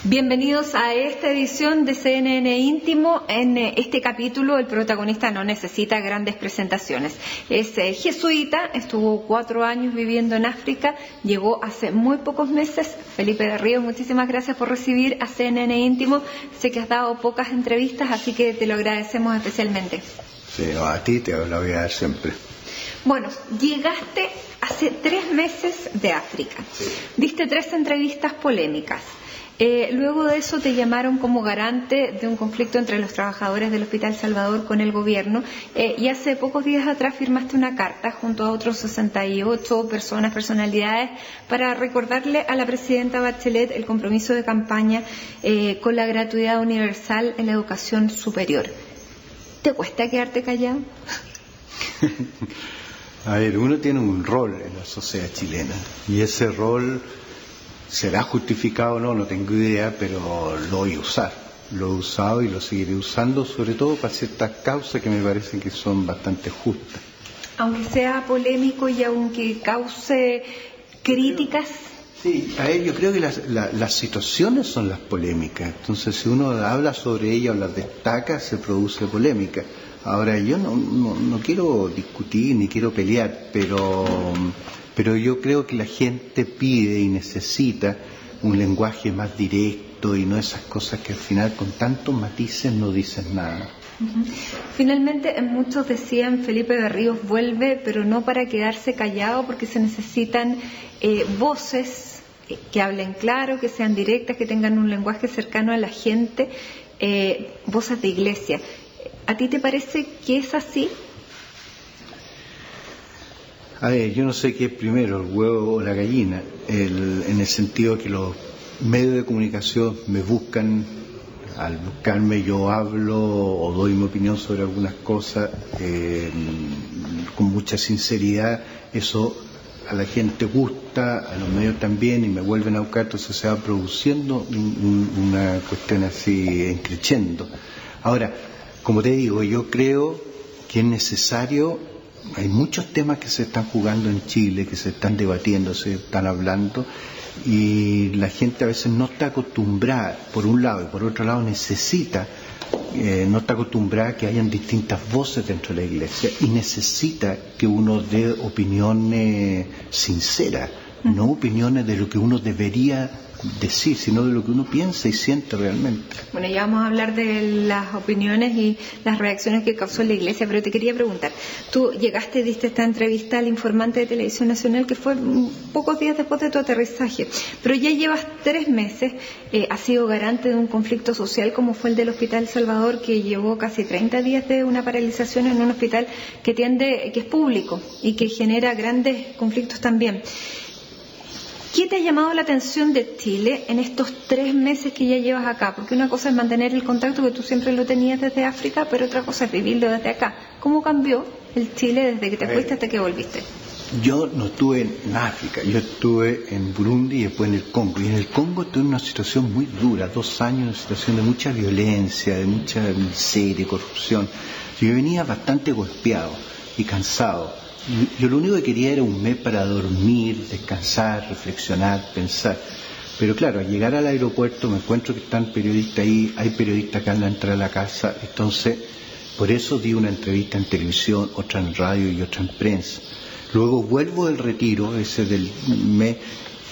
Bienvenidos a esta edición de CNN Íntimo. En este capítulo el protagonista no necesita grandes presentaciones. Es jesuita, estuvo 4 años viviendo en África, llegó hace muy pocos meses. Felipe de Ríos, muchísimas gracias por recibir a CNN Íntimo. Sé que has dado pocas entrevistas, así que te lo agradecemos especialmente. Sí, a ti te lo voy a dar siempre. Bueno, llegaste hace 3 meses de África. Sí. Diste 3 entrevistas polémicas. Luego de eso te llamaron como garante de un conflicto entre los trabajadores del Hospital Salvador con el gobierno, y hace pocos días atrás firmaste una carta junto a otros 68 personalidades, para recordarle a la presidenta Bachelet el compromiso de campaña con la gratuidad universal en la educación superior. ¿Te cuesta quedarte callado? A ver, uno tiene un rol en la sociedad chilena y ese rol será justificado o no, no tengo idea, pero lo voy a usar. Lo he usado y lo seguiré usando, sobre todo para ciertas causas que me parecen que son bastante justas. Aunque sea polémico y aunque cause críticas. Sí, a ver, yo creo que las situaciones son las polémicas. Entonces, si uno habla sobre ellas o las destaca, se produce polémica. Ahora, yo no quiero discutir ni quiero pelear, pero yo creo que la gente pide y necesita un lenguaje más directo y no esas cosas que al final con tantos matices no dicen nada. Finalmente, muchos decían, Felipe de Ríos vuelve, pero no para quedarse callado, porque se necesitan voces que hablen claro, que sean directas, que tengan un lenguaje cercano a la gente, voces de iglesia. ¿A ti te parece que es así? A ver, yo no sé qué es primero, el huevo o la gallina, en el sentido que los medios de comunicación me buscan, al buscarme yo hablo o doy mi opinión sobre algunas cosas con mucha sinceridad. Eso a la gente gusta, a los medios también, y me vuelven a buscar, entonces se va produciendo una cuestión así creciendo. Ahora, como te digo, yo creo que es necesario. Hay muchos temas que se están jugando en Chile, que se están debatiendo, se están hablando, y la gente a veces no está acostumbrada, por un lado, y por otro lado necesita, no está acostumbrada a que hayan distintas voces dentro de la iglesia, y necesita que uno dé opiniones sinceras, no opiniones de lo que uno debería decir, sino de lo que uno piensa y siente realmente. Bueno, ya vamos a hablar de las opiniones y las reacciones que causó la iglesia, pero te quería preguntar, tú llegaste, diste esta entrevista al informante de Televisión Nacional, que fue pocos días después de tu aterrizaje, pero ya llevas 3 meses, has sido garante de un conflicto social como fue el del Hospital Salvador, que llevó casi 30 días de una paralización en un hospital que es público y que genera grandes conflictos también. ¿Qué te ha llamado la atención de Chile en estos 3 meses que ya llevas acá? Porque una cosa es mantener el contacto, que tú siempre lo tenías desde África, pero otra cosa es vivirlo desde acá. ¿Cómo cambió el Chile desde que te fuiste hasta que volviste? Yo no estuve en África, yo estuve en Burundi y después en el Congo. Y en el Congo estuve en una situación muy dura, 2 años, en una situación de mucha violencia, de mucha miseria, corrupción. Yo venía bastante golpeado y cansado. Yo lo único que quería era un mes para dormir, descansar, reflexionar, pensar. Pero claro, al llegar al aeropuerto me encuentro que están periodistas ahí, hay periodistas acá en la entrada de la casa, entonces por eso di una entrevista en televisión, otra en radio y otra en prensa. Luego vuelvo del retiro, ese del mes,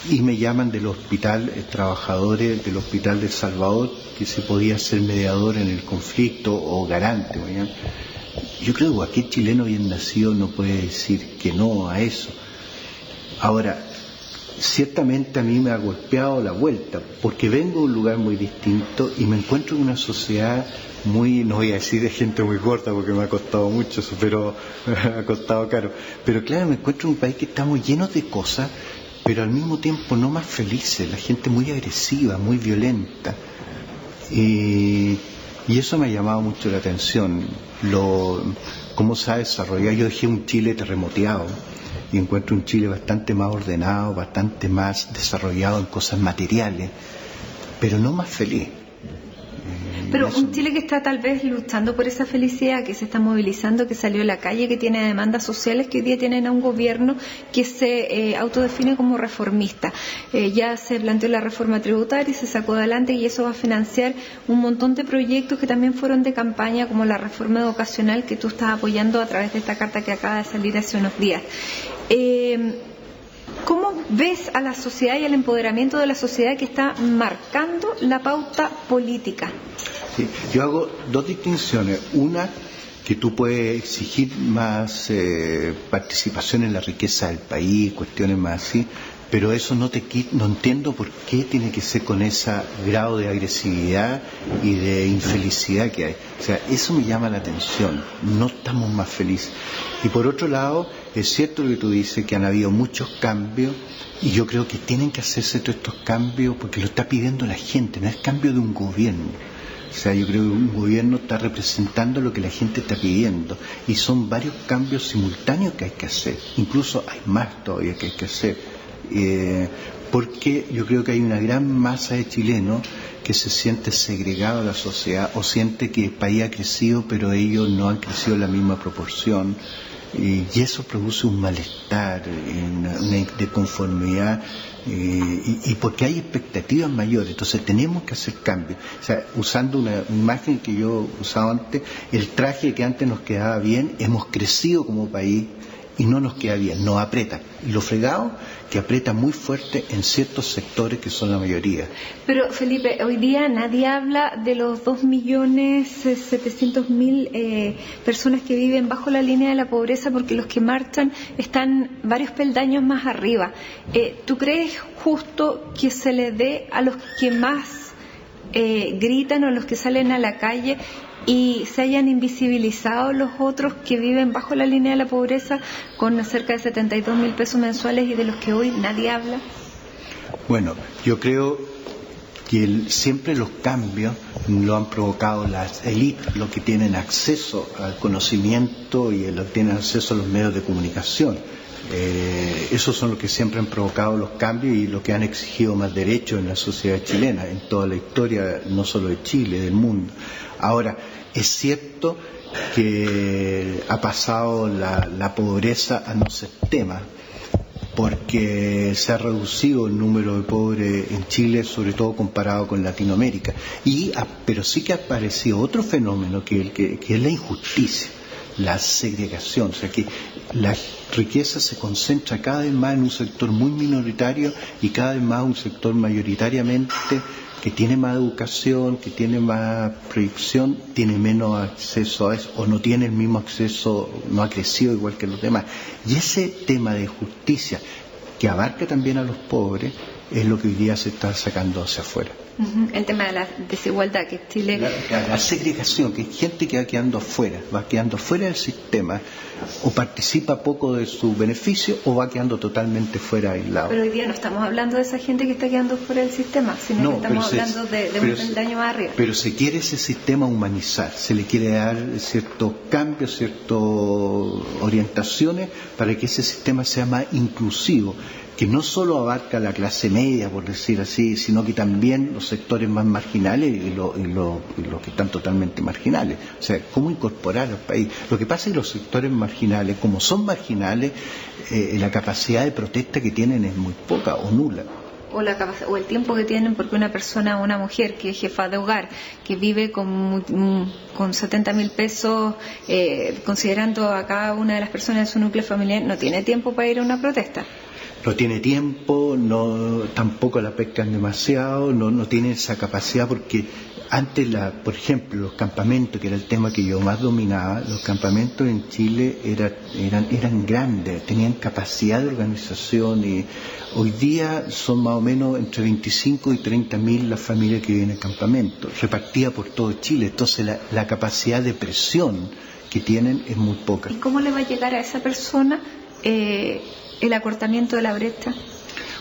y me llaman del hospital, trabajadores del Hospital de Salvador, que se podía ser mediador en el conflicto o garante, ¿no? Yo creo que cualquier chileno bien nacido no puede decir que no a eso. Ahora, ciertamente a mí me ha golpeado la vuelta, porque vengo de un lugar muy distinto y me encuentro en una sociedad muy, no voy a decir de gente muy corta porque me ha costado mucho eso, pero me ha costado caro. Pero claro, me encuentro en un país que estamos llenos de cosas, pero al mismo tiempo no más felices, la gente muy agresiva, muy violenta. Y eso me ha llamado mucho la atención, cómo se ha desarrollado. Yo dejé un Chile terremoteado y encuentro un Chile bastante más ordenado, bastante más desarrollado en cosas materiales, pero no más feliz. Pero un Chile que está tal vez luchando por esa felicidad, que se está movilizando, que salió a la calle, que tiene demandas sociales, que hoy día tienen a un gobierno que se autodefine como reformista. Ya se planteó la reforma tributaria y se sacó adelante, y eso va a financiar un montón de proyectos que también fueron de campaña, como la reforma educacional que tú estás apoyando a través de esta carta que acaba de salir hace unos días. ¿Cómo ves a la sociedad y al empoderamiento de la sociedad que está marcando la pauta política? Sí, yo hago dos distinciones. Una, que tú puedes exigir más participación en la riqueza del país, cuestiones más así, pero eso no entiendo por qué tiene que ser con ese grado de agresividad y de infelicidad que hay. O sea, eso me llama la atención. No estamos más felices. Y por otro lado, es cierto lo que tú dices, que han habido muchos cambios, y yo creo que tienen que hacerse todos estos cambios porque lo está pidiendo la gente, no es cambio de un gobierno. O sea, yo creo que un gobierno está representando lo que la gente está pidiendo, y son varios cambios simultáneos que hay que hacer. Incluso hay más todavía que hay que hacer, porque yo creo que hay una gran masa de chilenos que se siente segregado a la sociedad, o siente que el país ha crecido pero ellos no han crecido en la misma proporción, y eso produce un malestar, una desconformidad, y porque hay expectativas mayores. Entonces tenemos que hacer cambios. O sea, usando una imagen que yo usaba antes, el traje que antes nos quedaba bien, hemos crecido como país y no nos queda bien, nos aprieta. Y lo fregado, que aprieta muy fuerte en ciertos sectores que son la mayoría. Pero Felipe, hoy día nadie habla de los 2.700.000 personas que viven bajo la línea de la pobreza, porque los que marchan están varios peldaños más arriba. ¿Tú crees justo que se le dé a los que más gritan o a los que salen a la calle y se hayan invisibilizado los otros que viven bajo la línea de la pobreza con cerca de 72.000 pesos mensuales y de los que hoy nadie habla? Bueno, yo creo que siempre los cambios lo han provocado las élites, los que tienen acceso al conocimiento y los que tienen acceso a los medios de comunicación. Esos son los que siempre han provocado los cambios y los que han exigido más derechos en la sociedad chilena, en toda la historia, no solo de Chile, del mundo. Ahora, es cierto que ha pasado la pobreza a no ser tema, porque se ha reducido el número de pobres en Chile, sobre todo comparado con Latinoamérica. Pero sí que ha aparecido otro fenómeno que es la injusticia, la segregación. O sea, que la riqueza se concentra cada vez más en un sector muy minoritario y cada vez más un sector mayoritariamente que tiene más educación, que tiene más proyección, tiene menos acceso a eso, o no tiene el mismo acceso, no ha crecido igual que los demás. Y ese tema de justicia, que abarca también a los pobres, es lo que hoy día se está sacando hacia afuera. El tema de la desigualdad, que Chile... La segregación, que hay gente que va quedando fuera del sistema, o participa poco de su beneficio, o va quedando totalmente fuera, aislado. Pero hoy día no estamos hablando de esa gente que está quedando fuera del sistema, sino que estamos hablando de un peldaño más arriba. Pero se quiere ese sistema humanizar, se le quiere dar ciertos cambios, ciertas orientaciones para que ese sistema sea más inclusivo, que no solo abarca la clase media, por decir así, sino que también los sectores más marginales y los que están totalmente marginales. O sea, ¿cómo incorporar al país? Lo que pasa es que los sectores marginales, como son marginales, la capacidad de protesta que tienen es muy poca o nula. O el tiempo que tienen, porque una mujer que es jefa de hogar, que vive con 70.000 pesos, considerando a cada una de las personas de su núcleo familiar, no tiene tiempo para ir a una protesta. No tiene tiempo, tampoco la pescan demasiado, no tiene esa capacidad, porque antes, por ejemplo, los campamentos, que era el tema que yo más dominaba, los campamentos en Chile eran grandes, tenían capacidad de organización, y hoy día son más o menos entre 25 y 30.000 las familias que viven en campamentos, repartidas por todo Chile. Entonces la capacidad de presión que tienen es muy poca. ¿Y cómo le va a llegar a esa persona el acortamiento de la brecha?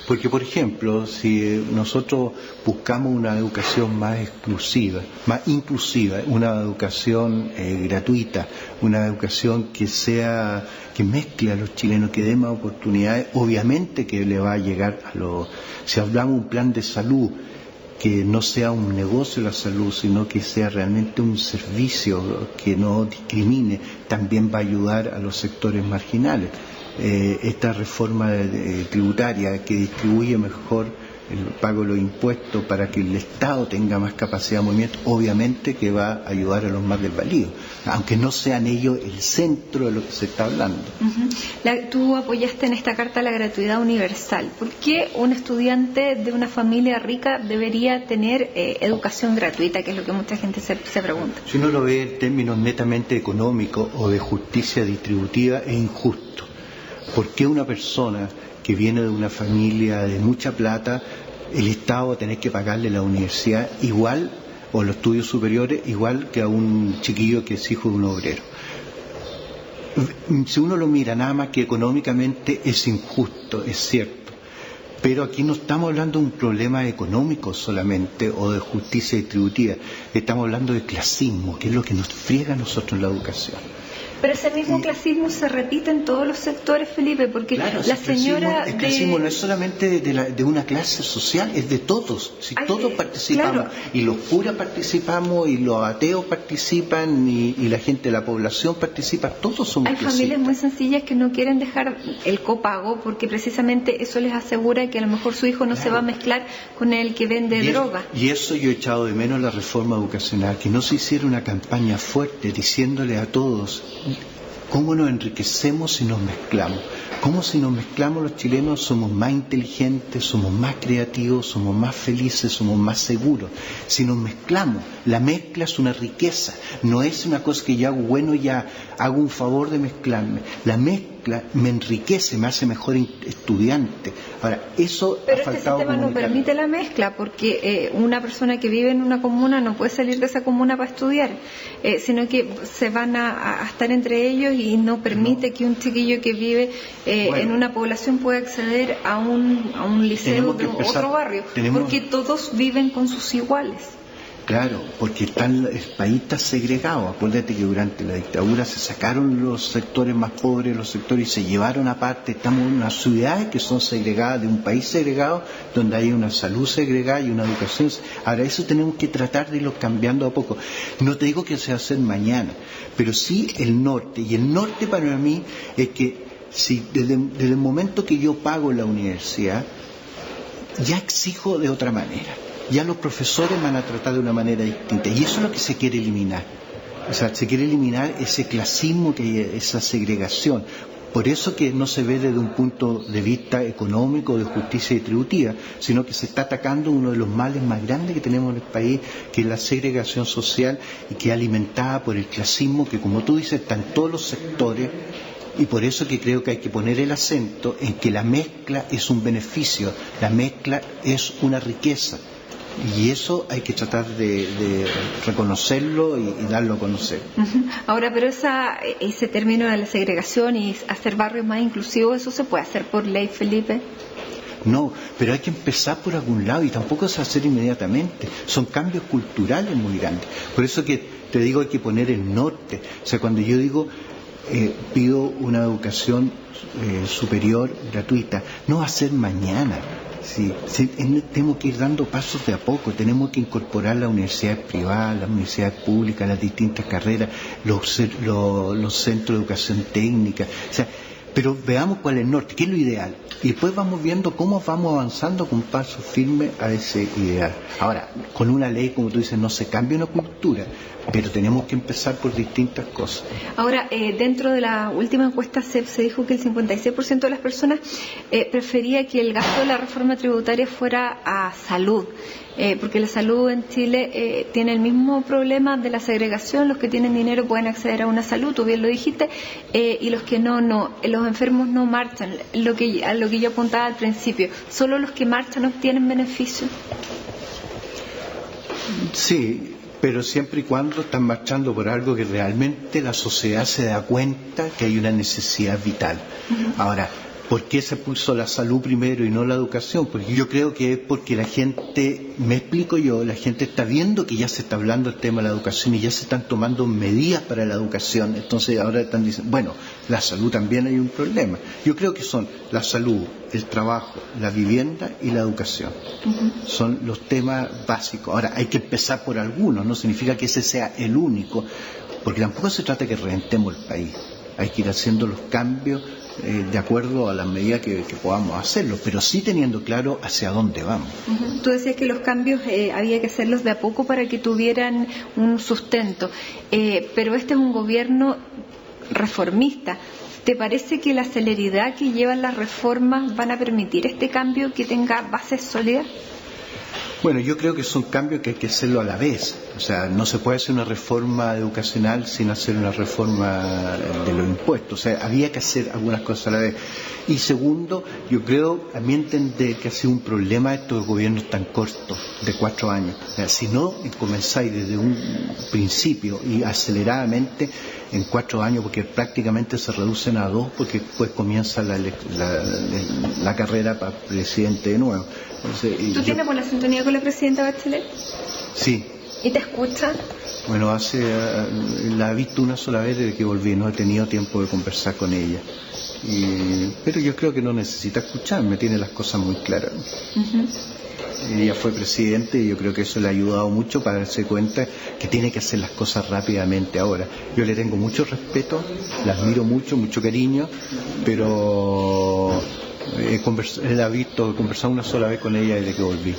Porque, por ejemplo, si nosotros buscamos una educación más exclusiva, más inclusiva, una educación gratuita, una educación que mezcle a los chilenos, que dé más oportunidades, obviamente que le va a llegar si hablamos de un plan de salud que no sea un negocio la salud, sino que sea realmente un servicio que no discrimine, también va a ayudar a los sectores marginales. Esta reforma tributaria que distribuye mejor el pago de los impuestos para que el Estado tenga más capacidad de movimiento, obviamente que va a ayudar a los más desvalidos, aunque no sean ellos el centro de lo que se está hablando. Tú apoyaste en esta carta la gratuidad universal. ¿Por qué un estudiante de una familia rica debería tener educación gratuita, que es lo que mucha gente se pregunta? Si uno lo ve en términos netamente económicos o de justicia distributiva, es injusto. ¿Por qué una persona que viene de una familia de mucha plata, el Estado va a tener que pagarle la universidad igual, o los estudios superiores, igual que a un chiquillo que es hijo de un obrero? Si uno lo mira nada más que económicamente, es injusto, es cierto. Pero aquí no estamos hablando de un problema económico solamente o de justicia distributiva, estamos hablando de clasismo, que es lo que nos friega a nosotros en la educación. Pero ese mismo clasismo se repite en todos los sectores, Felipe, porque claro, la señora... El clasismo no es solamente de una clase social, es de todos. Si todos participamos, claro. Y los curas participamos, y los ateos participan, y la gente de la población participa, todos somos clasistas. Hay familias muy sencillas que no quieren dejar el copago porque precisamente eso les asegura que a lo mejor su hijo no se va a mezclar con el que vende droga. Y eso yo he echado de menos la reforma educacional, que no se hiciera una campaña fuerte diciéndole a todos: ¿cómo nos enriquecemos si nos mezclamos? ¿Cómo si nos mezclamos los chilenos somos más inteligentes, somos más creativos, somos más felices, somos más seguros? Si nos mezclamos, la mezcla es una riqueza, no es una cosa que yo hago bueno, ya hago un favor de mezclarme. La mezcla me enriquece, me hace mejor estudiante. Ahora, eso pero ha faltado. Pero este sistema no permite la mezcla, porque una persona que vive en una comuna no puede salir de esa comuna para estudiar, sino que se van a estar entre ellos, y no permite que un chiquillo que vive en una población pueda acceder a un liceo de otro barrio, porque todos viven con sus iguales. Claro, porque el país está segregado. Acuérdate que durante la dictadura se sacaron los sectores más pobres, los sectores, y se llevaron aparte. Estamos en unas ciudades que son segregadas, de un país segregado, donde hay una salud segregada y una educación. Ahora, eso tenemos que tratar de irlo cambiando a poco. No te digo que se va a hacer mañana, pero sí el norte. Y el norte para mí es que si desde el momento que yo pago la universidad, ya exijo de otra manera. Ya los profesores van a tratar de una manera distinta, y eso es lo que se quiere eliminar. O sea, se quiere eliminar ese clasismo, esa segregación. Por eso que no se ve desde un punto de vista económico, de justicia distributiva, sino que se está atacando uno de los males más grandes que tenemos en el país, que es la segregación social, y que es alimentada por el clasismo, que, como tú dices, está en todos los sectores. Y por eso que creo que hay que poner el acento en que la mezcla es un beneficio, la mezcla es una riqueza. Y eso hay que tratar de reconocerlo y darlo a conocer. Ahora, pero ese término de la segregación y hacer barrios más inclusivos, ¿eso se puede hacer por ley, Felipe? No, pero hay que empezar por algún lado, y tampoco se va a hacer inmediatamente. Son cambios culturales muy grandes. Por eso que te digo, hay que poner el norte. O sea, cuando yo digo pido una educación superior gratuita, no va a ser mañana. Sí, tenemos que ir dando pasos de a poco. Tenemos que incorporar las universidades privadas, las universidades públicas, las distintas carreras, los centros de educación técnica. O sea, pero veamos cuál es el norte, qué es lo ideal, y después vamos viendo cómo vamos avanzando con pasos firmes a ese ideal. Ahora, con una ley, como tú dices, no se cambia una cultura, pero tenemos que empezar por distintas cosas. Ahora, dentro de la última encuesta CEP se dijo que el 56% de las personas prefería que el gasto de la reforma tributaria fuera a salud, porque la salud en Chile tiene el mismo problema de la segregación. Los que tienen dinero pueden acceder a una salud, tú bien lo dijiste, y los que no. Los enfermos no marchan, a lo que yo apuntaba al principio. Solo los que marchan obtienen beneficios. Sí, pero siempre y cuando están marchando por algo que realmente la sociedad se da cuenta que hay una necesidad vital. Ahora, ¿Por qué se puso la salud primero y no la educación? Porque yo creo que es porque la gente, me explico yo, la gente está viendo que ya se está hablando el tema de la educación y ya se están tomando medidas para la educación. Entonces ahora están diciendo, bueno, la salud también hay un problema. Yo creo que son la salud, el trabajo, la vivienda y la educación. Son los temas básicos. Ahora hay que empezar por algunos, no significa que ese sea el único, porque tampoco se trata de que reventemos el país. Hay que ir haciendo los cambios de acuerdo a las medidas que podamos hacerlo, pero sí teniendo claro hacia dónde vamos. Tú decías que los cambios había que hacerlos de a poco para que tuvieran un sustento, pero este es un gobierno reformista. ¿Te parece que la celeridad que llevan las reformas van a permitir este cambio que tenga bases sólidas? Bueno, yo creo que son cambios que hay que hacerlo a la vez. O sea, no se puede hacer una reforma educacional sin hacer una reforma de los impuestos. O sea, había que hacer algunas cosas a la vez. Y segundo, yo creo, a mi entender, que ha sido un problema estos gobiernos tan cortos, de 4 años. O sea, si no comenzáis desde un principio y aceleradamente en 4 años, porque prácticamente se reducen a 2, porque después comienza la carrera para presidente de nuevo. Entonces, ¿Tú tienes buena sintonía con la presidenta Bachelet? Sí. ¿Y te escucha? Bueno, la he visto una sola vez desde que volví, no he tenido tiempo de conversar con ella. Pero yo creo que no necesita escucharme, tiene las cosas muy claras. Ella fue presidente y yo creo que eso le ha ayudado mucho para darse cuenta que tiene que hacer las cosas rápidamente ahora. Yo le tengo mucho respeto, la admiro mucho, mucho cariño, pero he conversado una sola vez con ella desde que volví.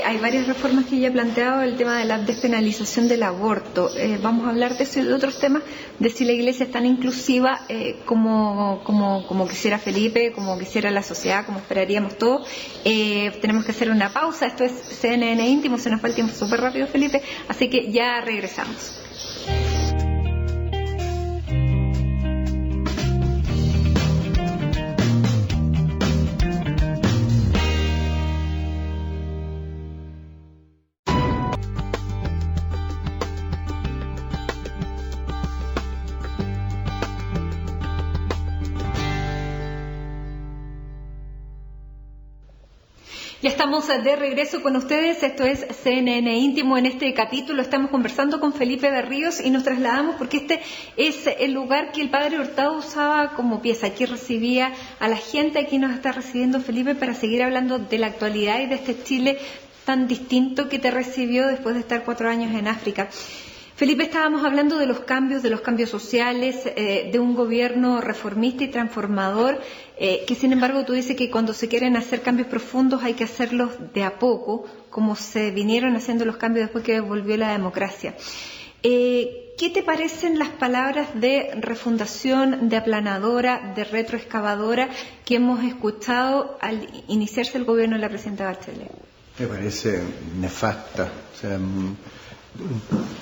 Hay varias reformas que ella ha planteado, el tema de la despenalización del aborto. Vamos a hablar de eso y de otros temas, de si la Iglesia es tan inclusiva como quisiera Felipe, como quisiera la sociedad, como esperaríamos todos. Tenemos que hacer una pausa. Esto es CNN Íntimo, se nos fue el tiempo súper rápido, Felipe, así que ya regresamos. Ya estamos de regreso con ustedes, esto es CNN Íntimo. En este capítulo estamos conversando con Felipe Berríos y nos trasladamos porque este es el lugar que el padre Hurtado usaba como pieza. Aquí recibía a la gente, aquí nos está recibiendo Felipe para seguir hablando de la actualidad y de este Chile tan distinto que te recibió después de estar 4 años en África. Felipe, estábamos hablando de los cambios sociales, de un gobierno reformista y transformador, que sin embargo tú dices que cuando se quieren hacer cambios profundos hay que hacerlos de a poco, como se vinieron haciendo los cambios después que volvió la democracia. ¿Qué te parecen las palabras de refundación, de aplanadora, de retroexcavadora que hemos escuchado al iniciarse el gobierno de la presidenta Bachelet? Me parece nefasta. O sea,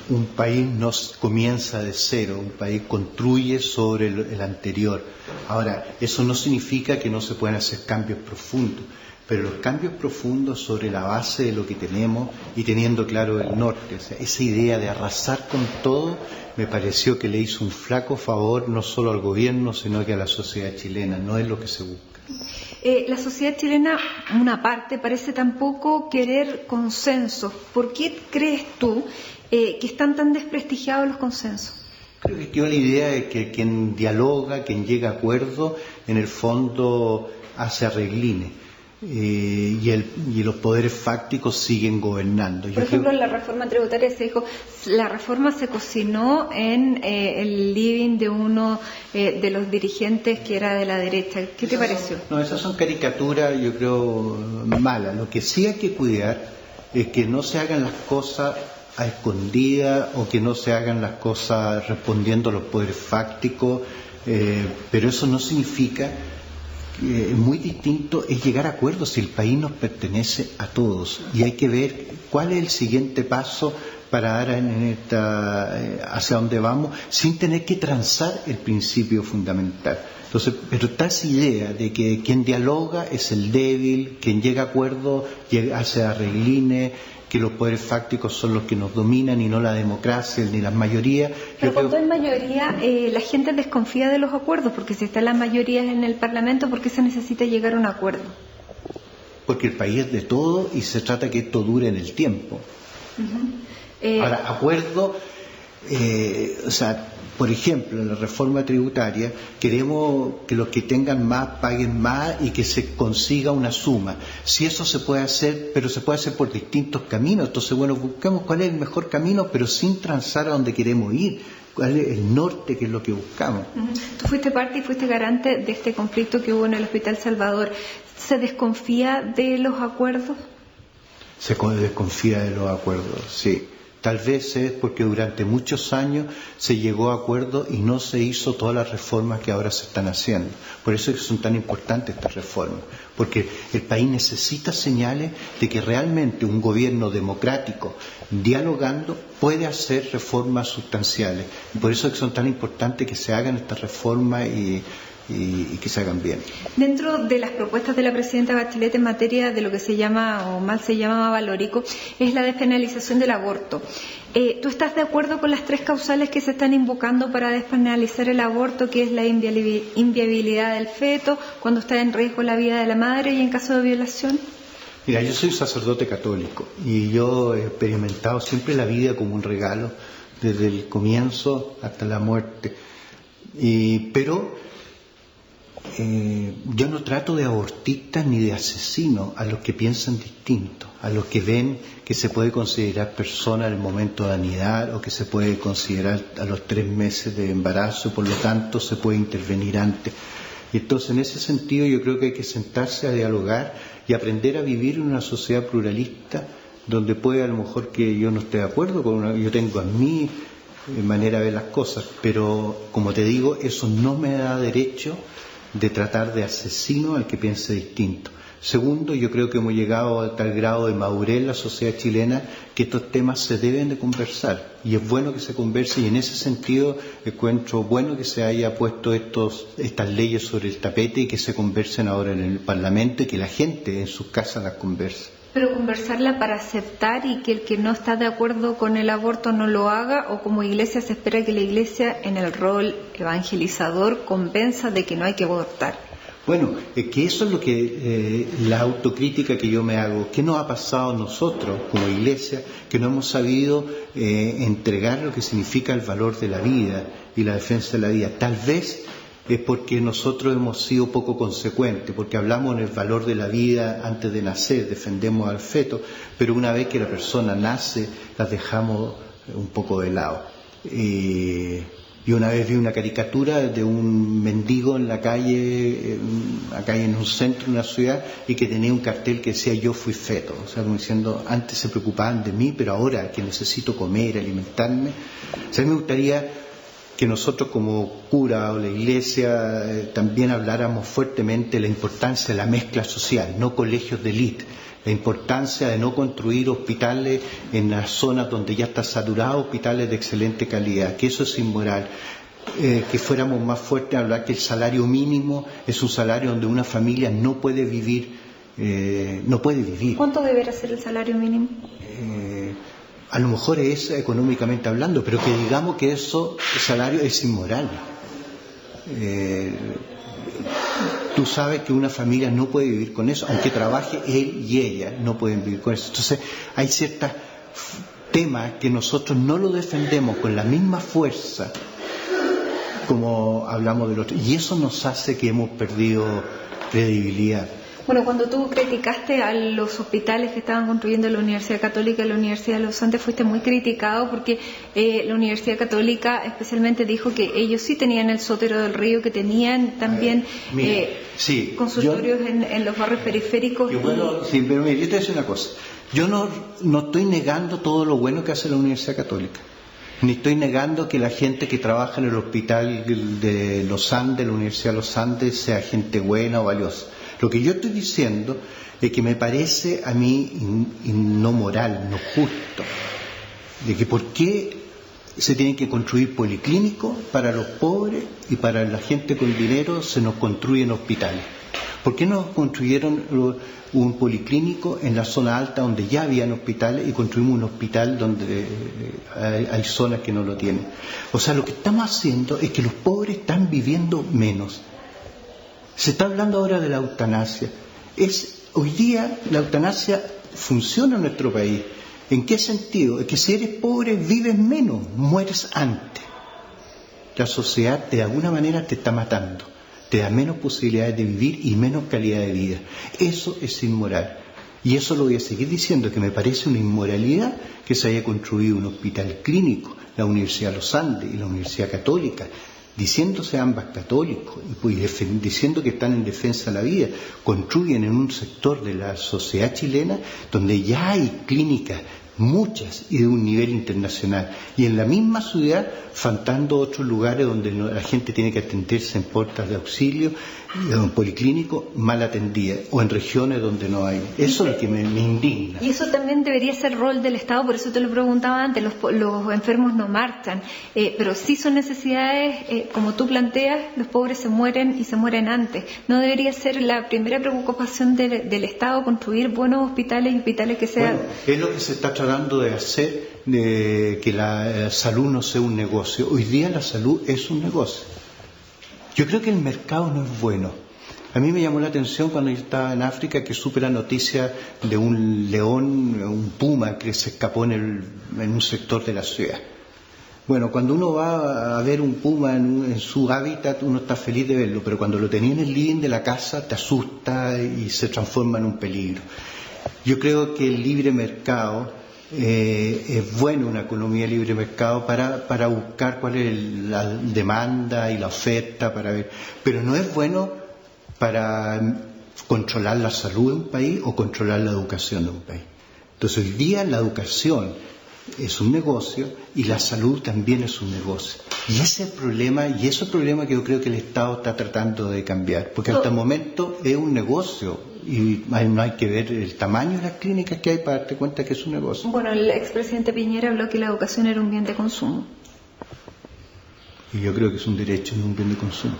un país no comienza de cero, un país construye sobre el anterior. Ahora, eso no significa que no se puedan hacer cambios profundos, pero los cambios profundos sobre la base de lo que tenemos y teniendo claro el norte. O sea, esa idea de arrasar con todo me pareció que le hizo un flaco favor no solo al gobierno, sino que a la sociedad chilena. No es lo que se busca. La sociedad chilena, una parte, parece tampoco querer consensos. ¿Por qué crees tú que están tan desprestigiados los consensos? Creo que quedó la idea de que quien dialoga, quien llega a acuerdo, en el fondo hace arreglines. Y los poderes fácticos siguen gobernando. Por ejemplo, en la reforma tributaria se dijo, la reforma se cocinó en el living de uno de los dirigentes que era de la derecha. ¿Qué te pareció? No, esas son caricaturas, yo creo, malas. Lo que sí hay que cuidar es que no se hagan las cosas a escondidas o que no se hagan las cosas respondiendo a los poderes fácticos, pero eso no significa... muy distinto es llegar a acuerdos si el país nos pertenece a todos y hay que ver cuál es el siguiente paso para dar hacia dónde vamos, sin tener que transar el principio fundamental. Entonces, pero está esa idea de que quien dialoga es el débil, quien llega a acuerdo hace arreglines, que los poderes fácticos son los que nos dominan y no la democracia ni las mayorías. Pero cuando hay mayoría, la gente desconfía de los acuerdos, porque si están las mayorías en el Parlamento, ¿por qué se necesita llegar a un acuerdo? Porque el país es de todo y se trata que esto dure en el tiempo. Ahora, acuerdo, por ejemplo, en la reforma tributaria queremos que los que tengan más paguen más y que se consiga una suma. Si eso se puede hacer, pero se puede hacer por distintos caminos. Entonces, bueno, buscamos cuál es el mejor camino, pero sin transar a donde queremos ir. ¿Cuál es el norte, que es lo que buscamos? Tú fuiste parte y fuiste garante de este conflicto que hubo en el Hospital Salvador. ¿Se desconfía de los acuerdos? Se desconfía de los acuerdos, sí. Tal vez es porque durante muchos años se llegó a acuerdos y no se hizo todas las reformas que ahora se están haciendo. Por eso es que son tan importantes estas reformas, porque el país necesita señales de que realmente un gobierno democrático, dialogando, puede hacer reformas sustanciales. Y por eso es que son tan importantes que se hagan estas reformas y que se hagan bien. Dentro de las propuestas de la presidenta Bachelet en materia de lo que se llama, o mal se llama valórico, es la despenalización del aborto. ¿Tú estás de acuerdo con las 3 causales que se están invocando para despenalizar el aborto, que es la inviabilidad del feto, cuando está en riesgo la vida de la madre y en caso de violación? Mira, yo soy sacerdote católico y yo he experimentado siempre la vida como un regalo, desde el comienzo hasta la muerte. Pero yo no trato de abortistas ni de asesinos a los que piensan distinto, a los que ven que se puede considerar persona en el momento de anidar o que se puede considerar a los 3 meses de embarazo, por lo tanto se puede intervenir antes. Y entonces, en ese sentido, yo creo que hay que sentarse a dialogar y aprender a vivir en una sociedad pluralista donde puede, a lo mejor, que yo no esté de acuerdo con yo tengo a mi manera de ver las cosas, pero como te digo, eso no me da derecho de tratar de asesino al que piense distinto. Segundo, yo creo que hemos llegado a tal grado de madurez en la sociedad chilena que estos temas se deben de conversar, y es bueno que se converse, y en ese sentido encuentro bueno que se haya puesto estas leyes sobre el tapete y que se conversen ahora en el Parlamento y que la gente en sus casas las converse. Pero conversarla para aceptar y que el que no está de acuerdo con el aborto no lo haga, o como iglesia se espera que la iglesia en el rol evangelizador convenza de que no hay que abortar. Bueno, que eso es lo que la autocrítica que yo me hago. ¿Qué nos ha pasado a nosotros como iglesia? Que no hemos sabido entregar lo que significa el valor de la vida y la defensa de la vida. Tal vez es porque nosotros hemos sido poco consecuentes, porque hablamos en el valor de la vida antes de nacer, defendemos al feto, pero una vez que la persona nace, las dejamos un poco de lado. Yo una vez vi una caricatura de un mendigo en la calle, acá en un centro de una ciudad, y que tenía un cartel que decía "yo fui feto", o sea, como diciendo, antes se preocupaban de mí, pero ahora que necesito comer, alimentarme. O sea, a mí me gustaría que nosotros como cura o la iglesia también habláramos fuertemente de la importancia de la mezcla social, no colegios de élite, la importancia de no construir hospitales en las zonas donde ya está saturado, hospitales de excelente calidad, que eso es inmoral. Que fuéramos más fuertes a hablar que el salario mínimo es un salario donde una familia no puede vivir. ¿Cuánto deberá ser el salario mínimo? A lo mejor es económicamente hablando, pero que digamos que el salario es inmoral. Tú sabes que una familia no puede vivir con eso, aunque trabaje él y ella, no pueden vivir con eso. Entonces hay ciertos temas que nosotros no lo defendemos con la misma fuerza como hablamos del otro, y eso nos hace que hemos perdido credibilidad. Bueno, cuando tú criticaste a los hospitales que estaban construyendo la Universidad Católica y la Universidad de los Andes, fuiste muy criticado porque la Universidad Católica especialmente dijo que ellos sí tenían el Sotero del Río, que tenían también consultorios en los barrios periféricos. Sí, pero mire, yo te voy a decir una cosa. Yo no estoy negando todo lo bueno que hace la Universidad Católica, ni estoy negando que la gente que trabaja en el hospital de los Andes, la Universidad de los Andes, sea gente buena o valiosa. Lo que yo estoy diciendo es que me parece a mí no moral, no justo, de que por qué se tienen que construir policlínicos para los pobres y para la gente con dinero se nos construyen hospitales. ¿Por qué no construyeron un policlínico en la zona alta donde ya habían hospitales y construimos un hospital donde hay zonas que no lo tienen? O sea, lo que estamos haciendo es que los pobres están viviendo menos. Se está hablando ahora de la eutanasia. Hoy día la eutanasia funciona en nuestro país. ¿En qué sentido? Es que si eres pobre vives menos, mueres antes. La sociedad de alguna manera te está matando. Te da menos posibilidades de vivir y menos calidad de vida. Eso es inmoral. Y eso lo voy a seguir diciendo, que me parece una inmoralidad que se haya construido un hospital clínico, la Universidad de los Andes y la Universidad Católica, diciéndose ambas católicos y diciendo que están en defensa de la vida, construyen en un sector de la sociedad chilena donde ya hay clínicas, muchas y de un nivel internacional, y en la misma ciudad faltando otros lugares donde la gente tiene que atenderse en puertas de auxilio, en un policlínico mal atendida, o en regiones donde no hay. Eso es lo que me indigna. Y eso también debería ser rol del Estado, por eso te lo preguntaba antes, los enfermos no marchan, pero sí son necesidades, como tú planteas, los pobres se mueren y se mueren antes. ¿No debería ser la primera preocupación del Estado construir buenos hospitales y hospitales que sean... Bueno, es lo que se está tratando de hacer, de que la salud no sea un negocio. Hoy día la salud es un negocio. Yo creo que el mercado no es bueno. A mí me llamó la atención cuando yo estaba en África que supe la noticia de un león, un puma que se escapó en un sector de la ciudad. Bueno, cuando uno va a ver un puma en su hábitat, uno está feliz de verlo, pero cuando lo tenía en el living de la casa te asusta y se transforma en un peligro. Yo creo que el libre mercado es bueno, una economía de libre mercado para buscar cuál es la demanda y la oferta, para ver, pero no es bueno para controlar la salud de un país o controlar la educación de un país. Entonces hoy día la educación es un negocio y la salud también es un negocio. Y ese es el problema, y ese es el problema que yo creo que el Estado está tratando de cambiar, porque hasta el momento es un negocio y no hay que ver el tamaño de las clínicas que hay para darte cuenta que es un negocio. Bueno, el expresidente Piñera habló que la educación era un bien de consumo. Y yo creo que es un derecho, no un bien de consumo.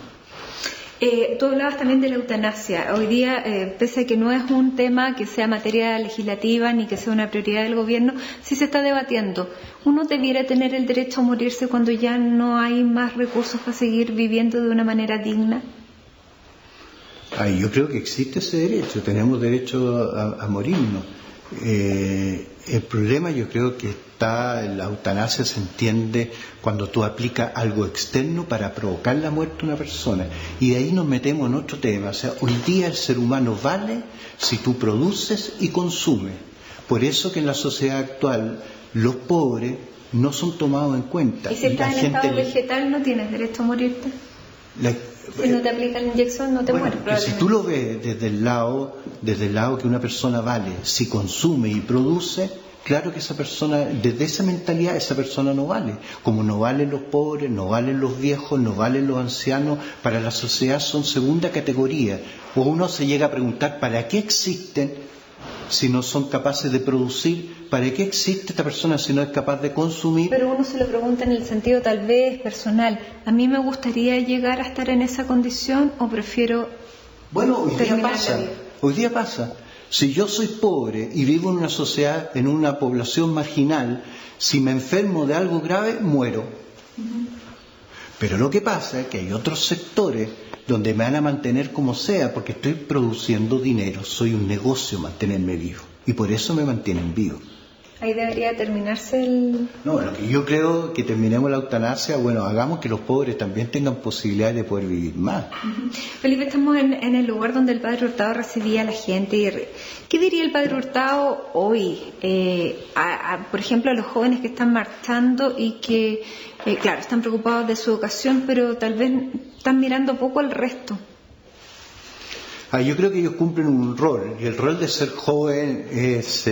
Tú hablabas también de la eutanasia. Hoy día, pese a que no es un tema que sea materia legislativa ni que sea una prioridad del gobierno, sí se está debatiendo. ¿Uno debiera tener el derecho a morirse cuando ya no hay más recursos para seguir viviendo de una manera digna? Yo creo que existe ese derecho, tenemos derecho a morirnos. El problema yo creo que la eutanasia se entiende cuando tú aplicas algo externo para provocar la muerte de una persona, y de ahí nos metemos en otro tema. O sea, hoy día el ser humano vale si tú produces y consumes. Por eso que en la sociedad actual los pobres no son tomados en cuenta. ¿Y si estás en estado vegetal no tienes derecho a morirte? Si no te aplican la inyección no te mueres. Si tú lo ves desde el lado que una persona vale si consume y produce, claro que esa persona, desde esa mentalidad, esa persona no vale. Como no valen los pobres, no valen los viejos, no valen los ancianos, para la sociedad son segunda categoría. O uno se llega a preguntar, ¿para qué existen si no son capaces de producir? ¿Para qué existe esta persona si no es capaz de consumir? Pero uno se lo pregunta en el sentido tal vez personal. ¿A mí me gustaría llegar a estar en esa condición o prefiero terminar la vida? Hoy día pasa. Si yo soy pobre y vivo en una sociedad, en una población marginal, si me enfermo de algo grave, muero. Pero lo que pasa es que hay otros sectores donde me van a mantener como sea, porque estoy produciendo dinero, soy un negocio mantenerme vivo, y por eso me mantienen vivo. Ahí debería terminarse el... No, lo que yo creo que terminemos la eutanasia, hagamos que los pobres también tengan posibilidades de poder vivir más. Felipe, estamos en el lugar donde el Padre Hurtado recibía a la gente. ¿Qué diría el Padre Hurtado hoy, por ejemplo, a los jóvenes que están marchando y que, claro, están preocupados de su educación, pero tal vez están mirando poco al resto? Yo creo que ellos cumplen un rol, y el rol de ser joven es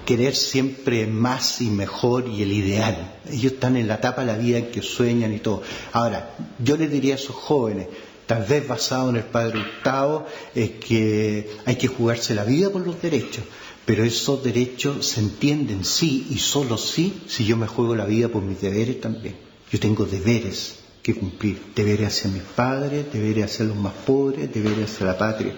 querer siempre más y mejor y el ideal. Ellos están en la etapa de la vida en que sueñan y todo. Ahora, yo les diría a esos jóvenes, tal vez basado en el Padre Hurtado, es que hay que jugarse la vida por los derechos, pero esos derechos se entienden sí y solo sí si yo me juego la vida por mis deberes también. Yo tengo deberes que cumplir, deberes hacia mis padres, deberes hacia los más pobres, deberes hacia la patria.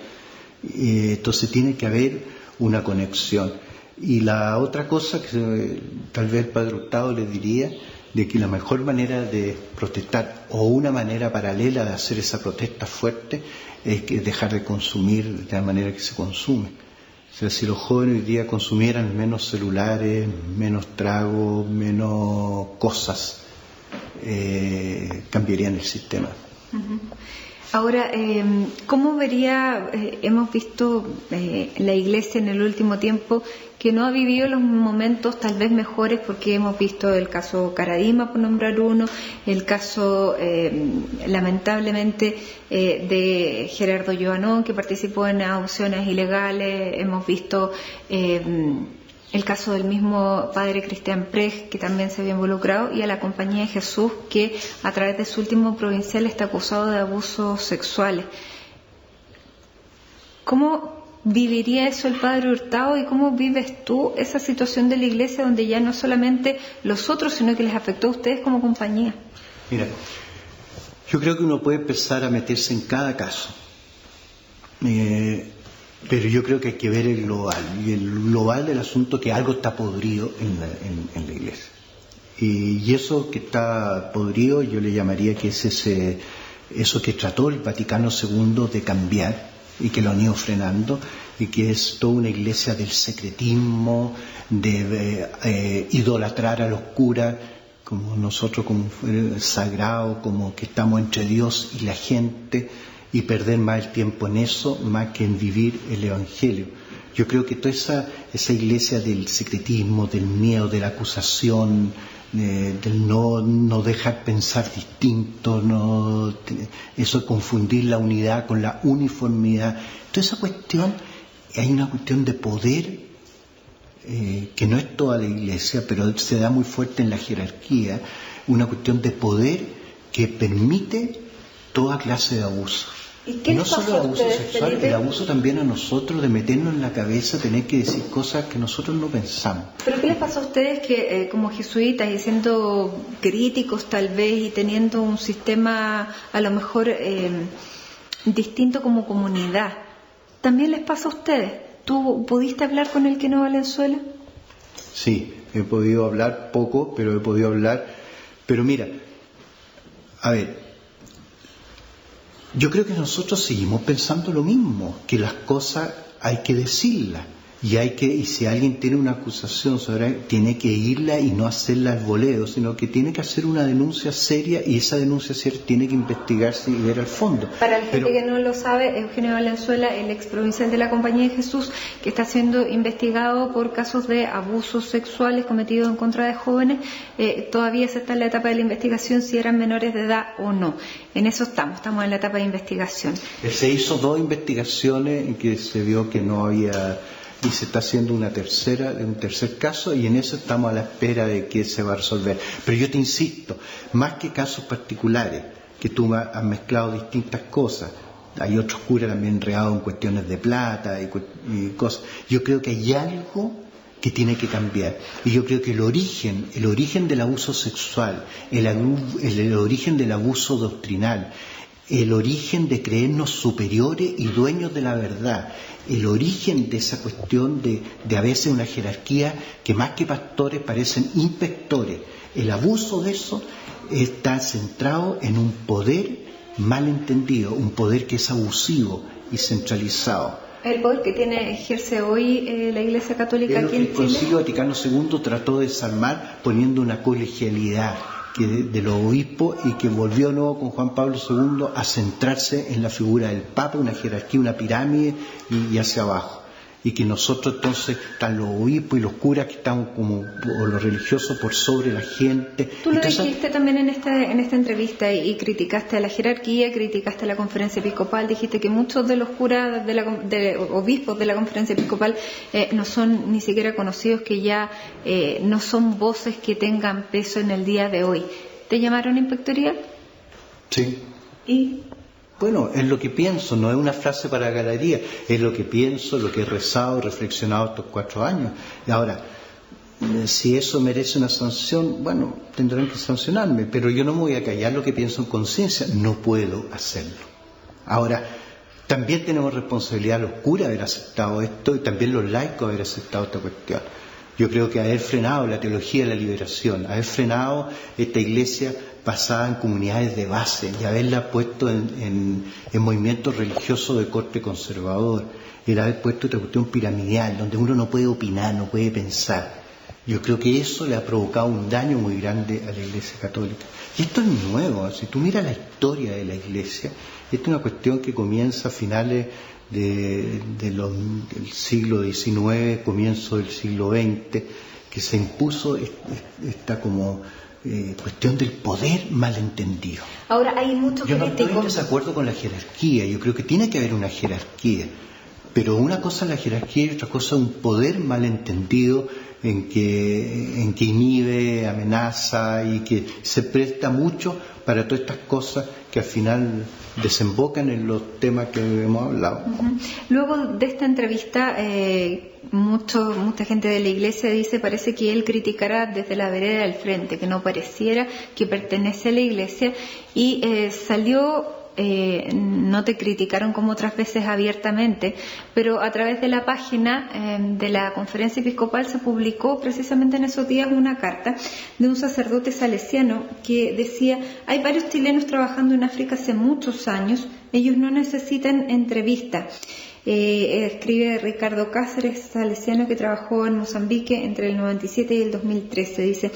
Entonces tiene que haber una conexión. Y la otra cosa que tal vez el Padre Hurtado le diría, de que la mejor manera de protestar o una manera paralela de hacer esa protesta fuerte es que dejar de consumir de la manera que se consume. O sea, si los jóvenes hoy día consumieran menos celulares, menos tragos, menos cosas, cambiarían el sistema. Uh-huh. Ahora, ¿cómo vería, hemos visto la Iglesia en el último tiempo que no ha vivido los momentos tal vez mejores, porque hemos visto el caso Caradima, por nombrar uno, el caso lamentablemente de Gerardo Joanón, que participó en adopciones ilegales, hemos visto el caso del mismo padre Cristian Prech, que también se había involucrado, y a la Compañía de Jesús, que a través de su último provincial está acusado de abusos sexuales. ¿Cómo viviría eso el Padre Hurtado y cómo vives tú esa situación de la Iglesia donde ya no solamente los otros, sino que les afectó a ustedes como compañía? Mira, yo creo que uno puede empezar a meterse en cada caso, pero yo creo que hay que ver el global, y el global del asunto, que algo está podrido en la Iglesia. Y eso que está podrido yo le llamaría que es eso que trató el Vaticano II de cambiar y que lo han ido frenando, y que es toda una iglesia del secretismo, de idolatrar a los curas como nosotros, como sagrado, como que estamos entre Dios y la gente, y perder más el tiempo en eso más que en vivir el Evangelio. Yo creo que toda esa iglesia del secretismo, del miedo, de la acusación, del no dejar pensar distinto, eso de confundir la unidad con la uniformidad, toda esa cuestión, hay una cuestión de poder que no es toda la iglesia, pero se da muy fuerte en la jerarquía, una cuestión de poder que permite toda clase de abuso. ¿Y no solo el abuso sexual, Felipe? El abuso también a nosotros de meternos en la cabeza, tener que decir cosas que nosotros no pensamos. ¿Pero qué les pasa a ustedes que como jesuitas y siendo críticos tal vez y teniendo un sistema a lo mejor distinto como comunidad, también les pasa a ustedes? ¿Tú pudiste hablar con el Keno Valenzuela? Sí, he podido hablar poco, pero he podido hablar. Pero mira, a ver, yo creo que nosotros seguimos pensando lo mismo, que las cosas hay que decirlas, y si alguien tiene una acusación sobre, tiene que irla y no hacerla al voleo, sino que tiene que hacer una denuncia seria, y esa denuncia seria tiene que investigarse y ver al fondo. Para la gente que no lo sabe, Eugenio Valenzuela, el ex provincial de la Compañía de Jesús, que está siendo investigado por casos de abusos sexuales cometidos en contra de jóvenes, todavía se está en la etapa de la investigación si eran menores de edad o no. En eso estamos en la etapa de investigación. Se hizo 2 investigaciones en que se vio que no había, y se está haciendo un tercer caso, y en eso estamos a la espera de que se va a resolver. Pero yo te insisto, más que casos particulares, que tú has mezclado distintas cosas, hay otros curas también enredados en cuestiones de plata y cosas, yo creo que hay algo que tiene que cambiar, y yo creo que el origen del abuso sexual, el origen del abuso doctrinal, el origen de creernos superiores y dueños de la verdad, el origen de esa cuestión de a veces una jerarquía que más que pastores parecen inspectores, el abuso de eso está centrado en un poder mal entendido, un poder que es abusivo y centralizado. El poder que ejerce hoy la Iglesia Católica aquí en Chile. El Concilio Vaticano II trató de desarmar poniendo una colegialidad de los obispos, y que volvió nuevo con Juan Pablo II a centrarse en la figura del Papa, una jerarquía, una pirámide y hacia abajo. Y que nosotros entonces están los obispos y los curas que están como, o los religiosos, por sobre la gente. Tú lo dijiste también en esta entrevista, y criticaste a la jerarquía, criticaste a la Conferencia Episcopal, dijiste que muchos de los curas, de obispos de la Conferencia Episcopal no son ni siquiera conocidos, que ya no son voces que tengan peso en el día de hoy. ¿Te llamaron inspectoría? Sí. ¿Y Bueno, es lo que pienso, no es una frase para galería, es lo que pienso, lo que he rezado, reflexionado estos 4 años. Y ahora, si eso merece una sanción, bueno, tendrán que sancionarme, pero yo no me voy a callar lo que pienso en conciencia, no puedo hacerlo. Ahora, también tenemos responsabilidad los curas haber aceptado esto y también los laicos haber aceptado esta cuestión. Yo creo que haber frenado la teología de la liberación, haber frenado esta iglesia basada en comunidades de base y haberla puesto en movimientos religiosos de corte conservador, el haber puesto esta cuestión piramidal, donde uno no puede opinar, no puede pensar. Yo creo que eso le ha provocado un daño muy grande a la Iglesia Católica. Y esto es nuevo, si tú miras la historia de la Iglesia, esta es una cuestión que comienza a finales del siglo XIX, comienzo del siglo XX, que se impuso esta como cuestión del poder malentendido. Ahora hay muchos Yo no críticos. estoy en desacuerdo con la jerarquía, yo creo que tiene que haber una jerarquía, pero una cosa es la jerarquía y otra cosa es un poder malentendido en que inhibe, amenaza y que se presta mucho para todas estas cosas que al final desembocan en los temas que hemos hablado. Uh-huh. Luego de esta entrevista, mucha gente de la iglesia dice, parece que él criticará desde la vereda del frente, que no pareciera que pertenece a la iglesia, y salió... no te criticaron como otras veces abiertamente, pero a través de la página de la Conferencia Episcopal se publicó precisamente en esos días una carta de un sacerdote salesiano que decía: hay varios chilenos trabajando en África hace muchos años, ellos no necesitan entrevista. Escribe Ricardo Cáceres, salesiano que trabajó en Mozambique entre el 97 y el 2013. Dice: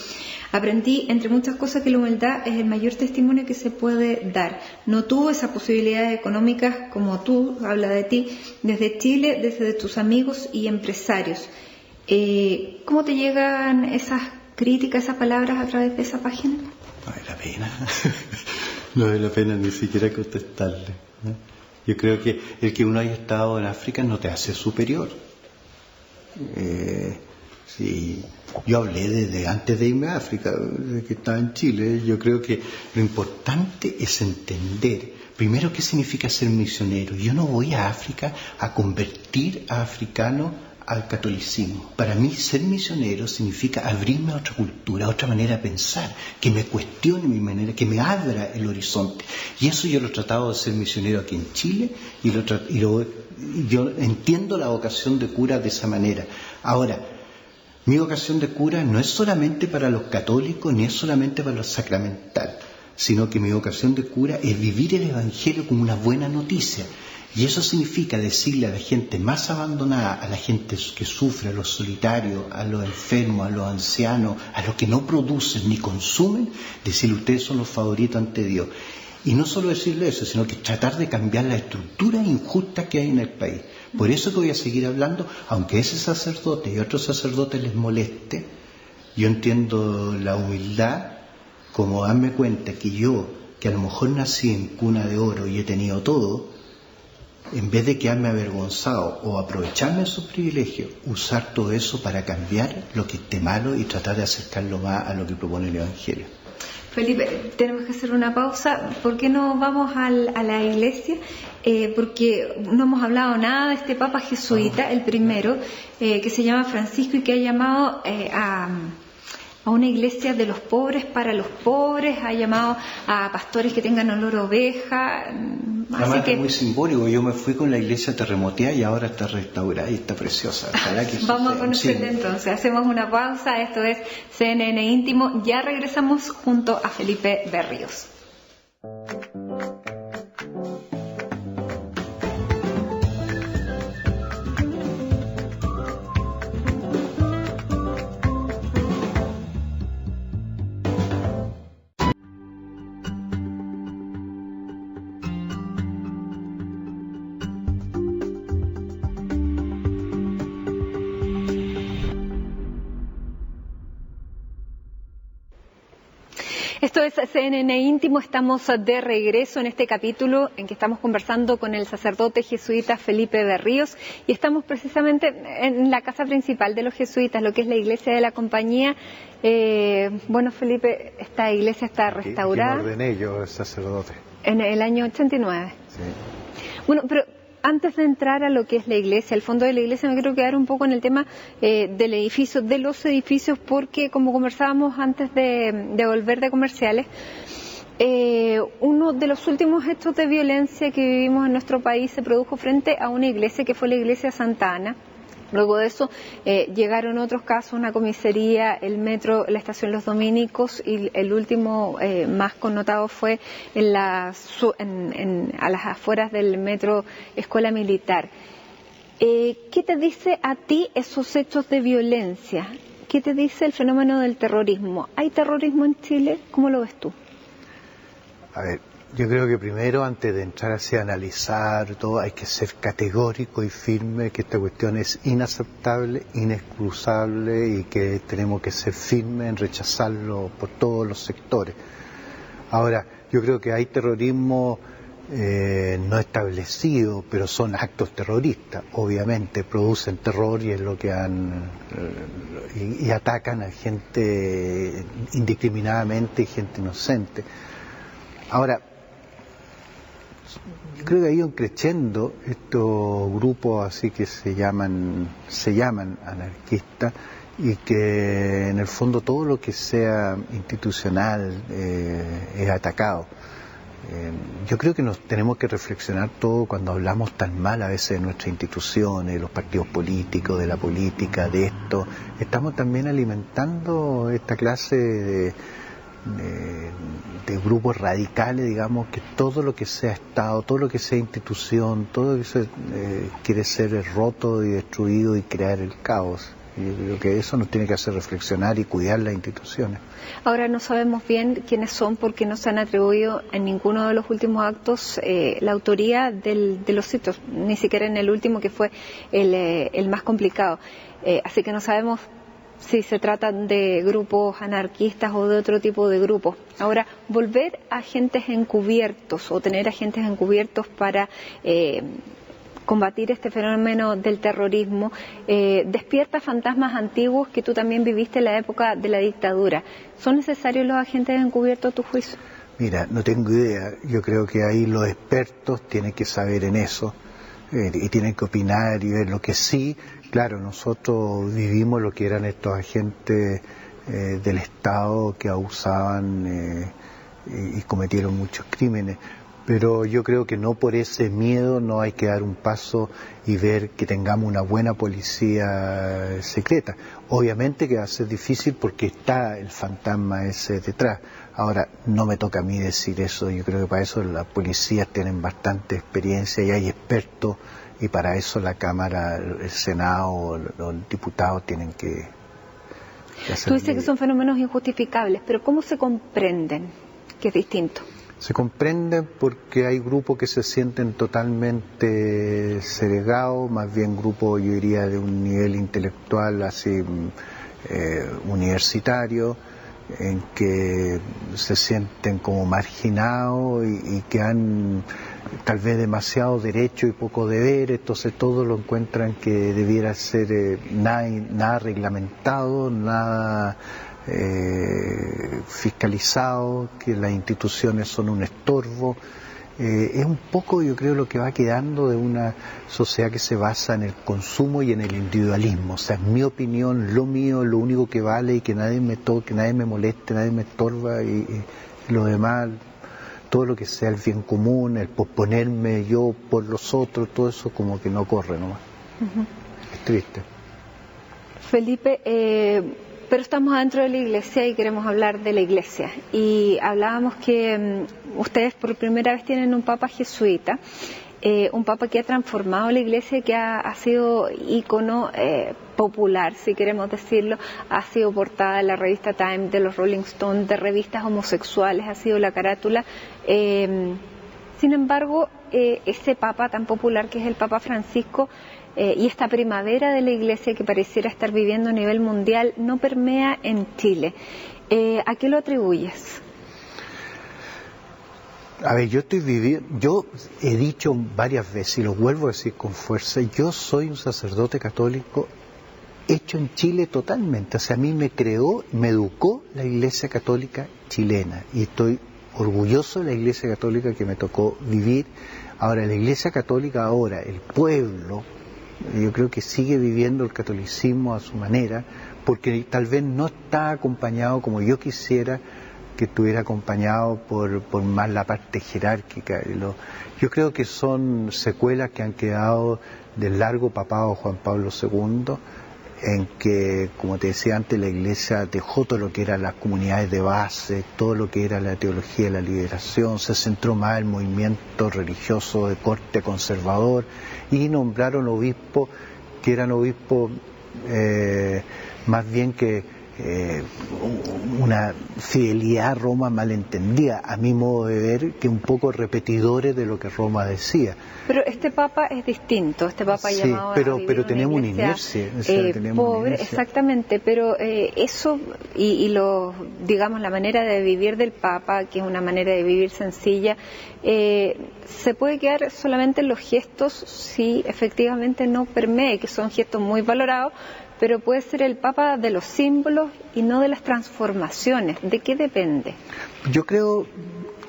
aprendí, entre muchas cosas, que la humildad es el mayor testimonio que se puede dar. No tuvo esas posibilidades económicas como tú, habla de ti, desde Chile, desde tus amigos y empresarios. ¿Cómo te llegan esas críticas, esas palabras a través de esa página? No vale la pena, no vale la pena ni siquiera contestarle, ¿no? Yo creo que el que uno haya estado en África no te hace superior. Sí, yo hablé desde antes de irme a África, desde que estaba en Chile. Yo creo que lo importante es entender, primero, qué significa ser misionero. Yo no voy a África a convertir a africanos al catolicismo. Para mí, ser misionero significa abrirme a otra cultura, a otra manera de pensar, que me cuestione mi manera, que me abra el horizonte. Y eso yo lo he tratado de ser misionero aquí en Chile y yo entiendo la vocación de cura de esa manera. Ahora, mi vocación de cura no es solamente para los católicos ni es solamente para los sacramentales, sino que mi vocación de cura es vivir el Evangelio como una buena noticia. Y eso significa decirle a la gente más abandonada, a la gente que sufre, a los solitarios, a los enfermos, a los ancianos, a los que no producen ni consumen, decirle: ustedes son los favoritos ante Dios. Y no solo decirle eso, sino que tratar de cambiar la estructura injusta que hay en el país. Por eso que voy a seguir hablando, aunque ese sacerdote y otros sacerdotes les moleste. Yo entiendo la humildad como darme cuenta que yo, que a lo mejor nací en cuna de oro y he tenido todo, en vez de quedarme avergonzado o aprovecharme de sus privilegios, usar todo eso para cambiar lo que esté malo y tratar de acercarlo más a lo que propone el Evangelio. Felipe, tenemos que hacer una pausa. ¿Por qué no vamos a la iglesia? Porque no hemos hablado nada de este Papa jesuita, el primero, que se llama Francisco y que ha llamado a una iglesia de los pobres para los pobres, ha llamado a pastores que tengan olor a oveja. Además que es muy simbólico. Yo me fui con la iglesia terremoteada y ahora está restaurada y está preciosa. Vamos a conocerla entonces. Hacemos una pausa. Esto es CNN Íntimo. Ya regresamos junto a Felipe Berríos. Esto es CNN Íntimo, estamos de regreso en este capítulo en que estamos conversando con el sacerdote jesuita Felipe Berríos y estamos precisamente en la casa principal de los jesuitas, lo que es la iglesia de la compañía. Bueno, Felipe, esta iglesia está restaurada. ¿Quién ordené yo, el sacerdote? En el año 89. Sí. Bueno, pero antes de entrar a lo que es la iglesia, el fondo de la iglesia, me quiero quedar un poco en el tema del edificio, de los edificios, porque como conversábamos antes de volver de comerciales, uno de los últimos hechos de violencia que vivimos en nuestro país se produjo frente a una iglesia que fue la iglesia Santa Ana. Luego de eso llegaron otros casos, una comisaría, el metro, la estación Los Dominicos, y el último más connotado fue a las afueras del metro Escuela Militar. ¿Qué te dice a ti esos hechos de violencia? ¿Qué te dice el fenómeno del terrorismo? ¿Hay terrorismo en Chile? ¿Cómo lo ves tú? A ver, yo creo que primero, antes de entrar hacia analizar todo, hay que ser categórico y firme que esta cuestión es inaceptable, inexcusable, y que tenemos que ser firmes en rechazarlo por todos los sectores. Ahora, yo creo que hay terrorismo no establecido, pero son actos terroristas, obviamente, producen terror y es lo que y atacan a gente indiscriminadamente y gente inocente. Ahora, yo creo que ha ido creciendo estos grupos así que se llaman anarquistas, y que en el fondo todo lo que sea institucional es atacado. Yo creo que nos tenemos que reflexionar todo cuando hablamos tan mal a veces de nuestras instituciones, de los partidos políticos, de la política, de esto. Estamos también alimentando esta clase de grupos radicales, digamos, que todo lo que sea Estado, todo lo que sea institución, todo eso quiere ser roto y destruido y crear el caos. Y yo creo que eso nos tiene que hacer reflexionar y cuidar las instituciones. Ahora no sabemos bien quiénes son porque no se han atribuido en ninguno de los últimos actos la autoría de los hechos, ni siquiera en el último que fue el más complicado. Así que no sabemos si se trata de grupos anarquistas o de otro tipo de grupos. Ahora, volver a agentes encubiertos o tener agentes encubiertos para combatir este fenómeno del terrorismo despierta fantasmas antiguos que tú también viviste en la época de la dictadura. ¿Son necesarios los agentes encubiertos a tu juicio? Mira, no tengo idea. Yo creo que ahí los expertos tienen que saber en eso y tienen que opinar y ver lo que sí. Claro, nosotros vivimos lo que eran estos agentes del Estado que abusaban y cometieron muchos crímenes, pero yo creo que no por ese miedo no hay que dar un paso y ver que tengamos una buena policía secreta. Obviamente que va a ser difícil porque está el fantasma ese detrás. Ahora, no me toca a mí decir eso, yo creo que para eso las policías tienen bastante experiencia y hay expertos, y para eso la Cámara, el Senado, los diputados tienen que hacer. Tú dices que son fenómenos injustificables, pero ¿cómo se comprenden? Que es distinto. Se comprenden porque hay grupos que se sienten totalmente segregados, más bien grupos, yo diría, de un nivel intelectual así universitario, en que se sienten como marginados y que han tal vez demasiado derecho y poco deber, entonces todo lo encuentran que debiera ser nada reglamentado, nada fiscalizado, que las instituciones son un estorbo. Es un poco, yo creo, lo que va quedando de una sociedad que se basa en el consumo y en el individualismo. O sea, es mi opinión, lo mío, lo único que vale, y que nadie me toque, nadie me moleste, nadie me estorba, y lo demás, todo lo que sea el bien común, el posponerme yo por los otros, todo eso como que no corre nomás. Es triste. Felipe, pero estamos dentro de la iglesia y queremos hablar de la iglesia. Y hablábamos que ustedes por primera vez tienen un papa jesuita, un papa que ha transformado la iglesia, que ha sido ícono popular, si queremos decirlo, ha sido portada de la revista Time, de los Rolling Stones, de revistas homosexuales, ha sido la carátula. Sin embargo, ese papa tan popular que es el Papa Francisco, y esta primavera de la iglesia que pareciera estar viviendo a nivel mundial no permea en Chile. ¿A qué lo atribuyes? A ver, yo he dicho varias veces y lo vuelvo a decir con fuerza, yo soy un sacerdote católico hecho en Chile totalmente. O sea, a mí me educó la Iglesia Católica chilena y estoy orgulloso de la Iglesia Católica que me tocó vivir. Ahora, la Iglesia Católica ahora, el pueblo, yo creo que sigue viviendo el catolicismo a su manera, porque tal vez no está acompañado como yo quisiera que estuviera acompañado por más la parte jerárquica. Yo creo que son secuelas que han quedado del largo papado Juan Pablo II, en que, como te decía antes, la Iglesia dejó todo lo que eran las comunidades de base, todo lo que era la teología de la liberación, se centró más en el movimiento religioso de corte conservador y nombraron obispos que eran obispos más bien que una fidelidad a Roma malentendida, a mi modo de ver, que un poco repetidores de lo que Roma decía. Pero este Papa es distinto, este Papa sí, llamado pero tenemos una inercia, pobre, exactamente, pero eso y lo, digamos, la manera de vivir del Papa, que es una manera de vivir sencilla, se puede quedar solamente en los gestos si efectivamente no permee, que son gestos muy valorados, pero puede ser el Papa de los símbolos y no de las transformaciones. ¿De qué depende? Yo creo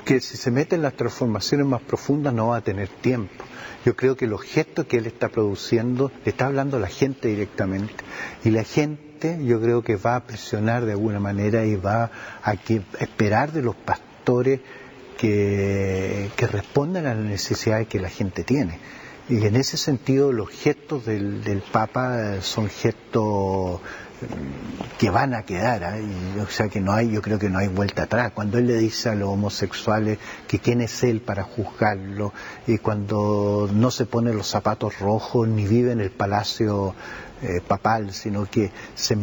que si se mete en las transformaciones más profundas no va a tener tiempo. Yo creo que los gestos que él está produciendo le está hablando a la gente directamente. Y la gente yo creo que va a presionar de alguna manera y va a esperar de los pastores que respondan a las necesidades que la gente tiene. Y en ese sentido los gestos del Papa son gestos que van a quedar, o sea que yo creo que no hay vuelta atrás. Cuando él le dice a los homosexuales que quién es él para juzgarlo, y cuando no se pone los zapatos rojos ni vive en el palacio papal, sino que se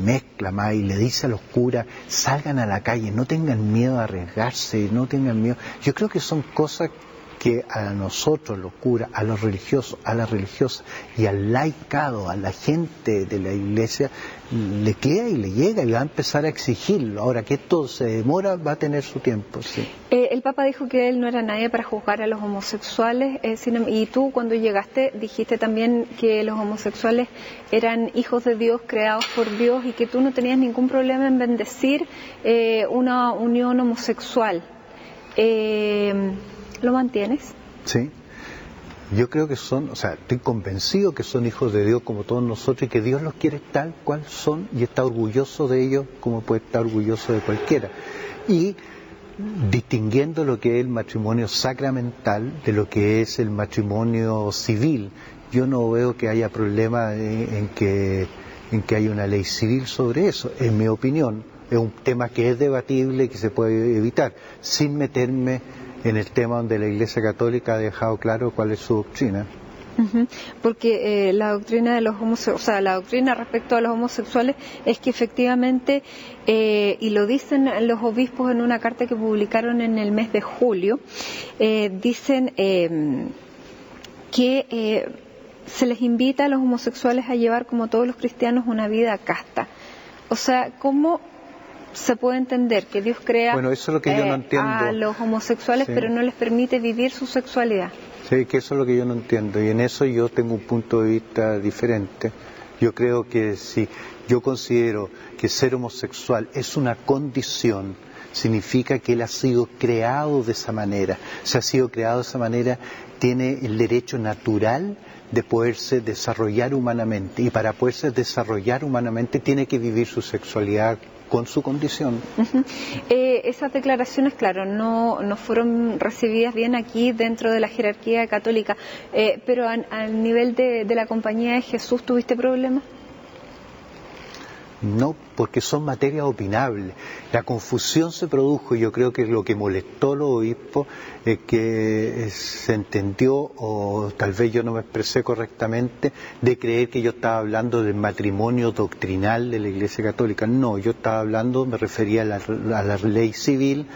mezcla más y le dice a los curas, salgan a la calle, no tengan miedo a arriesgarse, no tengan miedo. Yo creo que son cosas que a nosotros, los curas, a los religiosos, a las religiosas y al laicado, a la gente de la Iglesia, le queda y le llega y va a empezar a exigirlo. Ahora que esto se demora, va a tener su tiempo. Sí. El Papa dijo que él no era nadie para juzgar a los homosexuales, y tú cuando llegaste dijiste también que los homosexuales eran hijos de Dios, creados por Dios, y que tú no tenías ningún problema en bendecir una unión homosexual. ¿Lo mantienes? Sí. Yo creo que estoy convencido que son hijos de Dios como todos nosotros y que Dios los quiere tal cual son y está orgulloso de ellos como puede estar orgulloso de cualquiera. Y distinguiendo lo que es el matrimonio sacramental de lo que es el matrimonio civil, yo no veo que haya problema en que haya una ley civil sobre eso, en mi opinión. Es un tema que es debatible y que se puede evitar, sin meterme en el tema donde la Iglesia Católica ha dejado claro cuál es su doctrina. Porque la doctrina de los homosexuales, la doctrina respecto a los homosexuales es que efectivamente, y lo dicen los obispos en una carta que publicaron en el mes de julio, dicen que se les invita a los homosexuales a llevar, como todos los cristianos, una vida casta. O sea, ¿cómo se puede entender que Dios crea eso es lo que yo no entiendo. A los homosexuales, sí, pero no les permite vivir su sexualidad? Sí, que eso es lo que yo no entiendo, y en eso yo tengo un punto de vista diferente. Yo creo que si yo considero que ser homosexual es una condición, significa que él ha sido creado de esa manera. Si ha sido creado de esa manera, tiene el derecho natural de poderse desarrollar humanamente, y para poderse desarrollar humanamente tiene que vivir su sexualidad con su condición. Esas declaraciones, claro, no fueron recibidas bien aquí dentro de la jerarquía católica, pero al nivel de la Compañía de Jesús, ¿tuviste problemas? No, porque son materias opinables. La confusión se produjo, y yo creo que lo que molestó a los obispos es que se entendió, o tal vez yo no me expresé correctamente, de creer que yo estaba hablando del matrimonio doctrinal de la Iglesia Católica. No, yo estaba hablando, me refería a la ley civil,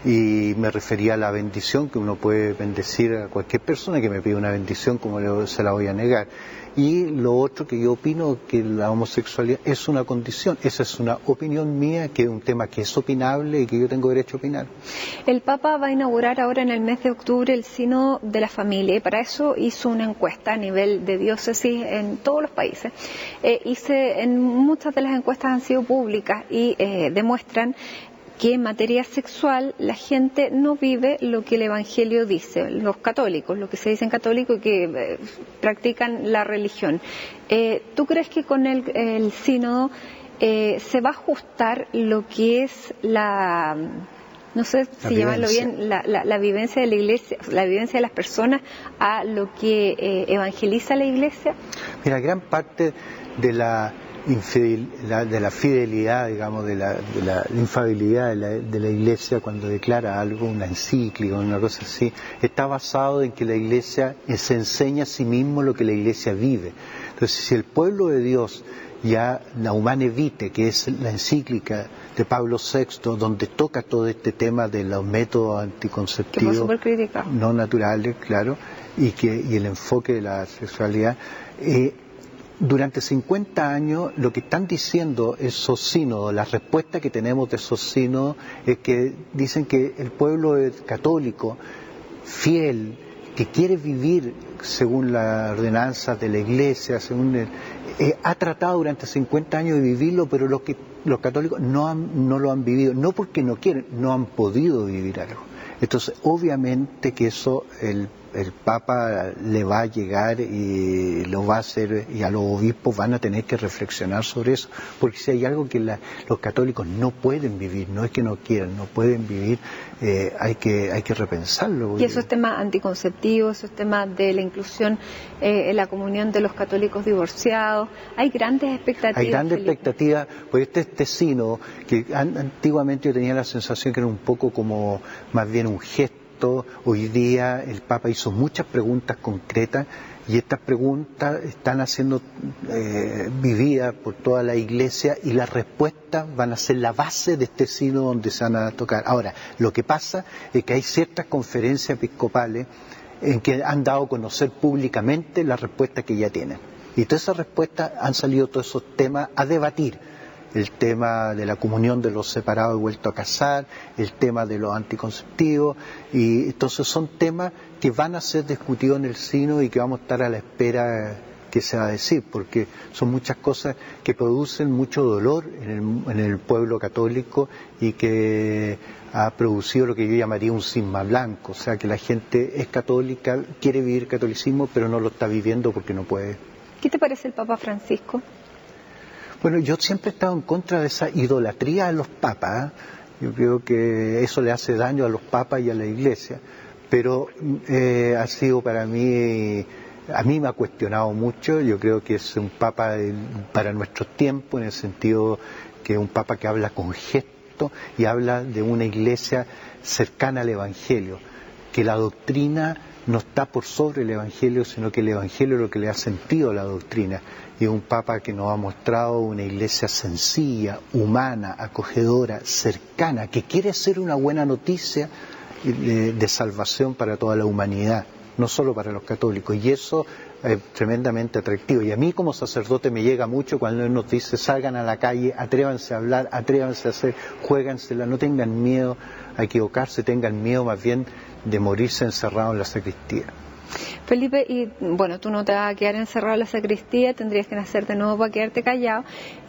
y me refería a la bendición, que uno puede bendecir a cualquier persona que me pida una bendición, como se la voy a negar. Y lo otro que yo opino, que la homosexualidad es una condición. Esa es una opinión mía, que es un tema que es opinable y que yo tengo derecho a opinar. El Papa va a inaugurar ahora en el mes de octubre el Sínodo de la Familia, y para eso hizo una encuesta a nivel de diócesis en todos los países. Muchas de las encuestas han sido públicas y demuestran que en materia sexual la gente no vive lo que el Evangelio dice, los católicos, lo que se dicen católicos que practican la religión. ¿Tú crees que con el sínodo se va a ajustar lo que es la... no sé si llamarlo bien, la vivencia de la Iglesia, la vivencia de las personas a lo que evangeliza la Iglesia? Mira, gran parte de la fidelidad, digamos, de la infalibilidad de la Iglesia cuando declara algo, una encíclica, una cosa así, está basado en que la Iglesia se enseña a sí mismo lo que la Iglesia vive. Entonces, si el pueblo de Dios ya la Humane Vitae, que es la encíclica de Pablo VI, donde toca todo este tema de los métodos anticonceptivos no naturales, claro, y el enfoque de la sexualidad, durante 50 años lo que están diciendo esos sínodos, la respuesta que tenemos de esos sínodos es que dicen que el pueblo católico fiel, que quiere vivir según las ordenanzas de la Iglesia, ha tratado durante 50 años de vivirlo, pero los católicos no lo han vivido, no porque no quieren, no han podido vivir algo. Entonces, obviamente que eso el Papa le va a llegar y lo va a hacer, y a los obispos van a tener que reflexionar sobre eso, porque si hay algo que los católicos no pueden vivir, no es que no quieran, no pueden vivir, hay que repensarlo. Y esos temas anticonceptivos, esos temas de la inclusión en la comunión de los católicos divorciados, hay grandes expectativas. Hay grandes expectativas, pues este sínodo, que antiguamente yo tenía la sensación que era un poco como más bien un gesto. Hoy día el Papa hizo muchas preguntas concretas y estas preguntas están siendo vividas por toda la Iglesia y las respuestas van a ser la base de este sínodo donde se van a tocar. Ahora, lo que pasa es que hay ciertas conferencias episcopales en que han dado a conocer públicamente las respuestas que ya tienen. Y todas esas respuestas han salido todos esos temas a debatir. El tema de la comunión de los separados y vueltos a casar, el tema de los anticonceptivos, y entonces son temas que van a ser discutidos en el sínodo y que vamos a estar a la espera que se va a decir, porque son muchas cosas que producen mucho dolor en el pueblo católico y que ha producido lo que yo llamaría un cisma blanco, o sea que la gente es católica, quiere vivir catolicismo, pero no lo está viviendo porque no puede. ¿Qué te parece el Papa Francisco? Bueno, yo siempre he estado en contra de esa idolatría a los papas. Yo creo que eso le hace daño a los papas y a la Iglesia, pero ha sido para mí, a mí me ha cuestionado mucho. Yo creo que es un papa para nuestros tiempos, en el sentido que es un papa que habla con gesto y habla de una Iglesia cercana al Evangelio, que la doctrina no está por sobre el Evangelio, sino que el Evangelio es lo que le ha sentido a la doctrina. Y un Papa que nos ha mostrado una Iglesia sencilla, humana, acogedora, cercana, que quiere ser una buena noticia de salvación para toda la humanidad, no solo para los católicos. Y eso es tremendamente atractivo. Y a mí como sacerdote me llega mucho cuando Él nos dice: salgan a la calle, atrévanse a hablar, atrévanse a hacer, juégansela, no tengan miedo a equivocarse, tengan miedo más bien de morirse encerrados en la sacristía. Felipe, y bueno, tú no te vas a quedar encerrado en la sacristía, tendrías que nacer de nuevo para quedarte callado.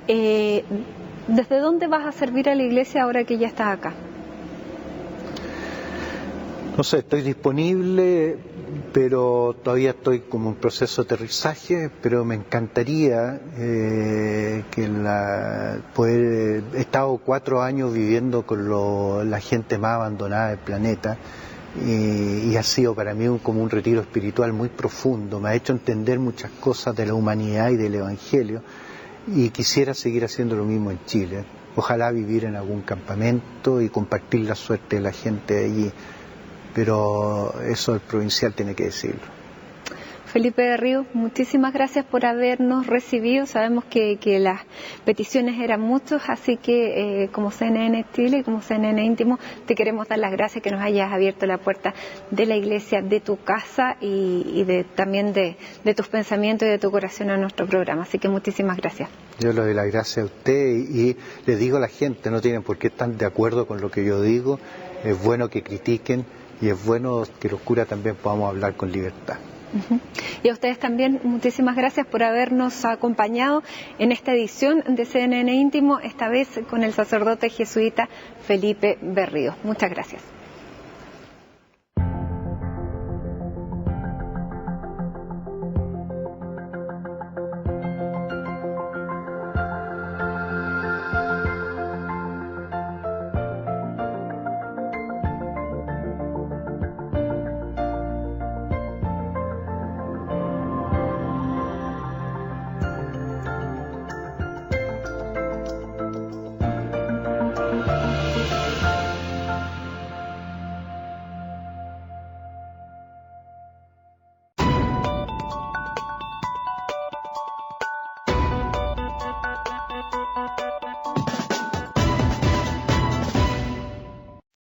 ¿Desde dónde vas a servir a la Iglesia ahora que ya estás acá? No sé, estoy disponible, pero todavía estoy como en proceso de aterrizaje, pero me encantaría he estado 4 años viviendo con la gente más abandonada del planeta. Y ha sido para mí como un retiro espiritual muy profundo, me ha hecho entender muchas cosas de la humanidad y del Evangelio, y quisiera seguir haciendo lo mismo en Chile. Ojalá vivir en algún campamento y compartir la suerte de la gente de allí, pero eso el provincial tiene que decirlo. Felipe de Ríos, muchísimas gracias por habernos recibido. Sabemos que las peticiones eran muchas, así que como CNN Chile y como CNN Íntimo te queremos dar las gracias que nos hayas abierto la puerta de la iglesia, de tu casa y también de tus pensamientos y de tu corazón a nuestro programa. Así que muchísimas gracias. Yo le doy las gracias a usted y le digo a la gente, no tienen por qué estar de acuerdo con lo que yo digo, es bueno que critiquen y es bueno que los curas también podamos hablar con libertad. Y a ustedes también, muchísimas gracias por habernos acompañado en esta edición de CNN Íntimo, esta vez con el sacerdote jesuita Felipe Berríos. Muchas gracias.